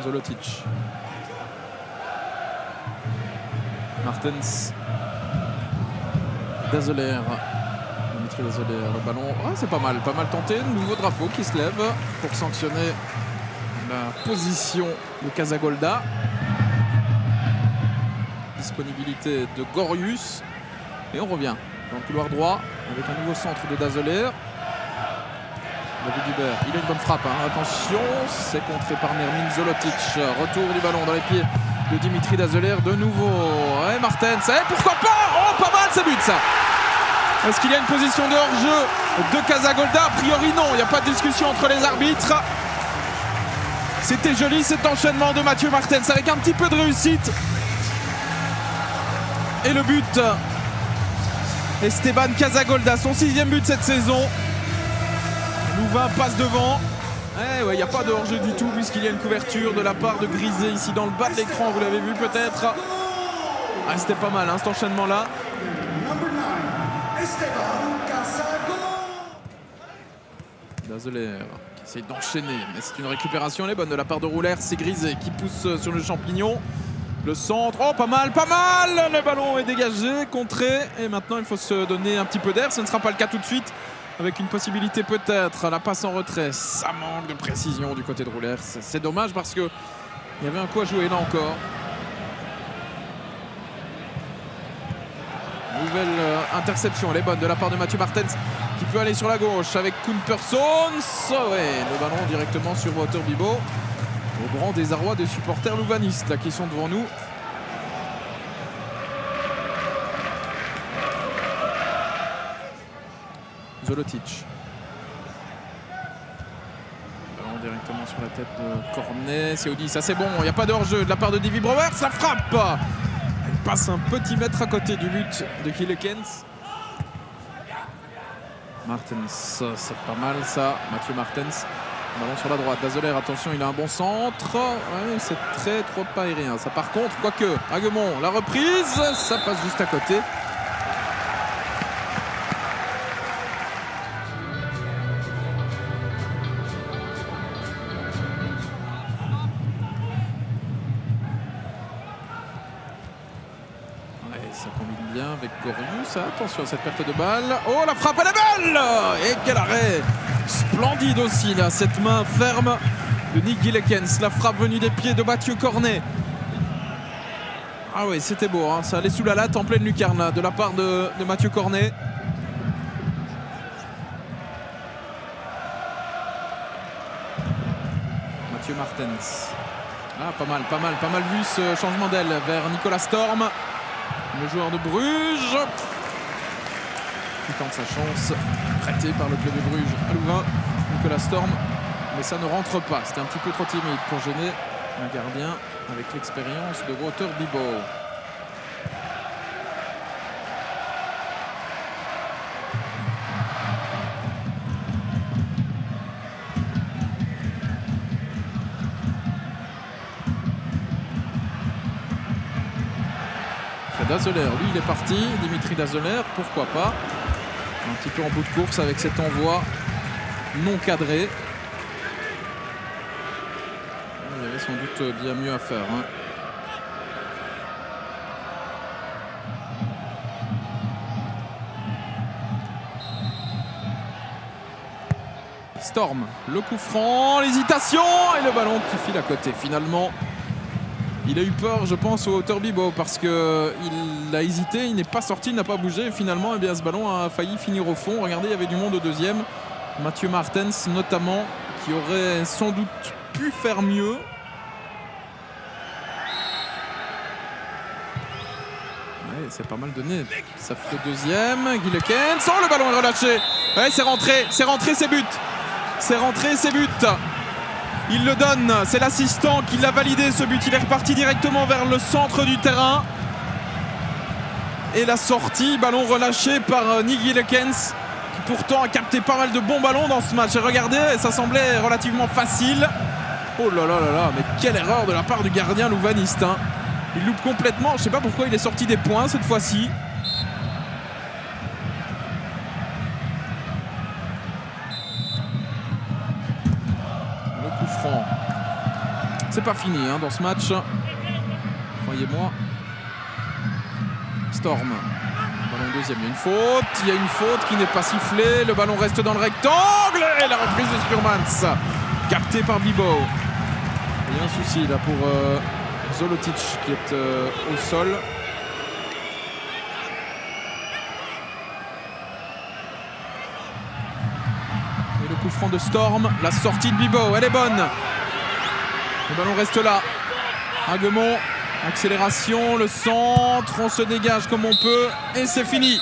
Zolotic. Martens. Dazeler. Dimitri Dazeler, le ballon. Ah, c'est pas mal tenté. Nouveau drapeau qui se lève pour sanctionner la position de Casagolda. Disponibilité de Gorius. Et on revient dans le couloir droit avec un nouveau centre de Dazeler. David Hubert, il a une bonne frappe. Attention, c'est contré par Nermin Zolotic. Retour du ballon dans les pieds de Dimitri Dazeler. De nouveau. Et Martens. Et pourquoi pas? Oh, pas mal, c'est but ça. Est-ce qu'il y a une position de hors-jeu de Casagolda? A priori non, il n'y a pas de discussion entre les arbitres. C'était joli cet enchaînement de Mathieu Martens avec un petit peu de réussite. Et le but. Esteban Casagolda, son 6e but cette saison. Louvain passe devant. Il n'y a pas de hors-jeu du tout puisqu'il y a une couverture de la part de Grisé ici dans le bas de l'écran. Vous l'avez vu peut-être. C'était pas mal cet enchaînement-là. Dazeler qui essaie d'enchaîner, mais c'est une récupération, elle est bonne de la part de Roulers. C'est Grisé qui pousse sur le champignon. Le centre, oh pas mal. Le ballon est dégagé, contré. Et maintenant il faut se donner un petit peu d'air. Ce ne sera pas le cas tout de suite. Avec une possibilité peut-être, la passe en retrait. Ça manque de précision du côté de Roulers. C'est dommage parce qu'il y avait un coup à jouer là encore. Nouvelle interception, elle est bonne de la part de Mathieu Martens qui peut aller sur la gauche avec Koen Persons. Le ballon directement sur Wouter Bibo. Au grand désarroi des supporters louvanistes là, qui sont devant nous. Zolotic. Ballon directement sur la tête de Cornet. C'est Audi, ça c'est bon, il n'y a pas de hors-jeu de la part de Davy Brouwer. Ça frappe. Elle passe un petit mètre à côté du but de Gilekens. Martens, c'est pas mal ça. Mathieu Martens. Ballon sur la droite. Dazeler, attention, il a un bon centre. Ouais, c'est très trop aérien. Ça par contre, quoique, Haguemont, la reprise, ça passe juste à côté. Ça combine bien avec Gorius. Attention à cette perte de balle. Oh, la frappe à la balle! Et quel arrêt! Splendide aussi, là, cette main ferme de Nick Gilekens. La frappe venue des pieds de Mathieu Cornet. Ah oui, c'était beau. Ça allait sous la latte en pleine lucarne, là, de la part de Mathieu Cornet. Mathieu Martens. Pas mal vu ce changement d'aile vers Nicolas Storm. Le joueur de Bruges qui tente sa chance, prêté par le club de Bruges à Louvain, Nicolas Storm, mais ça ne rentre pas. C'était un petit peu trop timide pour gêner un gardien avec l'expérience de Wouter Bibo. Dazeler, lui il est parti, Dimitri Dazeler, pourquoi pas. Un petit peu en bout de course avec cet envoi non cadré. Il y avait sans doute bien mieux à faire. Storm, le coup franc, l'hésitation et le ballon qui file à côté finalement. Il a eu peur, je pense, au Wouter Bibo parce qu'il a hésité, il n'est pas sorti, il n'a pas bougé. Et finalement, ce ballon a failli finir au fond. Regardez, il y avait du monde au deuxième. Mathieu Martens, notamment, qui aurait sans doute pu faire mieux. Ouais, c'est pas mal donné. Ça fait le deuxième. Gilekens. Oh, le ballon est relâché. Ouais, c'est rentré, c'est but. C'est rentré, c'est but. Il le donne, c'est l'assistant qui l'a validé ce but. Il est reparti directement vers le centre du terrain. Et la sortie, ballon relâché par Nick Gilekens, qui pourtant a capté pas mal de bons ballons dans ce match. Et regardez, ça semblait relativement facile. Oh là là là là, mais quelle erreur de la part du gardien louvaniste. Il loupe complètement, je ne sais pas pourquoi il est sorti des points cette fois-ci. C'est pas fini hein, dans ce match. Croyez-moi. Storm. Ballon deuxième, il y a une faute. Il y a une faute qui n'est pas sifflée. Le ballon reste dans le rectangle. Et la reprise de Spurmans. Capté par Bibo. Il y a un souci là pour Zolotic qui est au sol. Et le coup franc de Storm. La sortie de Bibo, elle est bonne. Le ballon reste là. Haguemont, accélération, le centre, on se dégage comme on peut et c'est fini.